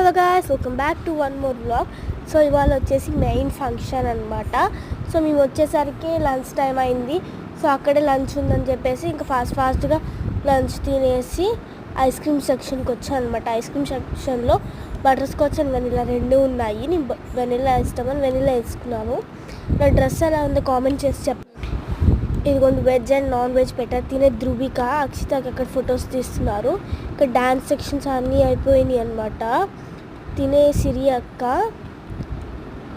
Hello guys, welcome back to one more vlog. So ఇవాళ వచ్చేసి main function అనమాట. So మేము వచ్చేసరికి లంచ్ టైం అయింది. సో అక్కడే లంచ్ ఉందని చెప్పేసి ఇంకా ఫాస్ట్గా లంచ్ తినేసి ఐస్ క్రీమ్ సెక్షన్కి వచ్చాను అనమాట. ఐస్ క్రీమ్ సెక్షన్లో బటర్ స్కాచ్ అండ్ వెనిలా రెండు ఉన్నాయి. నేను వెనిలా ఇష్టమని వెనిలా వేసుకున్నాను. నా డ్రెస్ ఎలా ఉందో కామెంట్ చేసి చెప్పండి. ఇదిగోండి వెజ్ అండ్ నాన్ వెజ్ పెట్టారు. తినే ధృవిక, అక్షితకి అక్కడ ఫొటోస్ తీస్తున్నారు. ఇక్కడ డ్యాన్స్ సెక్షన్స్ అన్నీ అయిపోయినాయి అనమాట. తినే సిరి అక్క,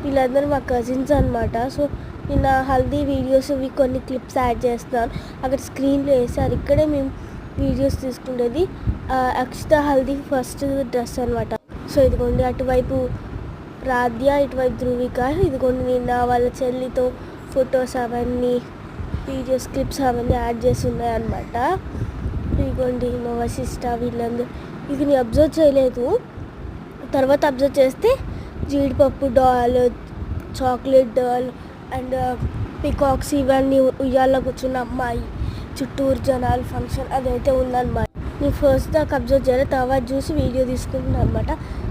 వీళ్ళందరూ మా కజిన్స్ అనమాట. సో నిన్న హల్దీ వీడియోస్ ఇవి కొన్ని క్లిప్స్ యాడ్ చేస్తున్నాను. అక్కడ స్క్రీన్లో వేసారు. ఇక్కడే మేము వీడియోస్ తీసుకునేది. అక్షిత హల్దీ ఫస్ట్ డ్రెస్ అనమాట. సో ఇదిగోండి అటువైపు రాధ్య, ఇటువైపు ధృవిక. ఇదిగోండి నిన్న వాళ్ళ చెల్లితో ఫొటోస్ అవన్నీ వీడియోస్ క్లిప్స్ అవన్నీ యాడ్ చేసి ఉన్నాయన్నమాట. ఇదిగోండి మా వశిష్ట వీళ్ళందరూ. ఇది నేను అబ్జర్వ్ చేయలేదు, తర్వాత అబ్జర్వ్ చేస్తే జీడిపప్పు doll, chocolate doll and peacocks ఇవన్నీ, ఉయ్యాల్లో కూర్చున్న అమ్మాయి, చుట్టూరు జనాలు, ఫంక్షన్ అదైతే ఉందన్నమాట. నేను ఫస్ట్ దాకా అబ్జర్వ్ చేయలేదు, తర్వాత చూసి వీడియో తీసుకుంటున్నాను అనమాట.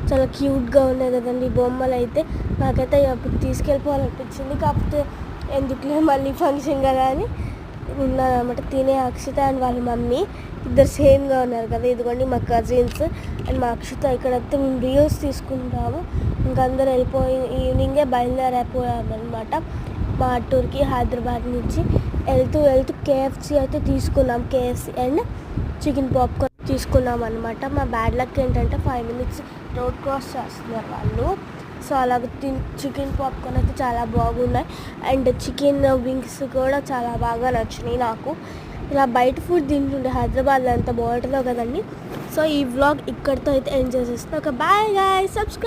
చాలా క్యూట్గా ఉన్నాయి కదండి బొమ్మలు అయితే. నాకైతే అప్పుడు తీసుకెళ్ళిపోవాలనిపించింది, కాకపోతే ఎందుకులే మళ్ళీ ఫంక్షన్ కదా అని ఉన్నారనమాట. తినే అక్షిత అండ్ వాళ్ళ మమ్మీ ఇద్దరు సేమ్గా ఉన్నారు కదా. ఇదిగోండి మా కజిన్స్ అండ్ మా అక్షిత. ఇక్కడైతే మేము రీల్స్ తీసుకుంటాము. ఇంకా అందరూ ఈవినింగే బయలుదేరైపోయామన్నమాట మా టూర్కి. హైదరాబాద్ నుంచి వెళ్తూ కేఎఫ్సీ అయితే తీసుకున్నాం. కేఎఫ్సీ అండ్ చికెన్ పాప్కార్న్ తీసుకున్నాం అనమాట. మా బ్యాడ్ లక్ ఏంటంటే 5 minutes రోడ్ క్రాస్ చేస్తున్నారు వాళ్ళు. సో అలాగే చికెన్ పాప్కార్న్ అయితే చాలా బాగున్నాయి అండ్ చికెన్ వింగ్స్ కూడా చాలా బాగా నచ్చినాయి నాకు. ఇలా బయట ఫుడ్ తింటుండే హైదరాబాద్లో అంత బాగుంటుందో కదండి. సో ఈ వ్లాగ్ ఇక్కడితో అయితే ఎండ్ చేసేస్తాను. ఒక బాయ్ గాయ్స్, సబ్స్క్రైబ్.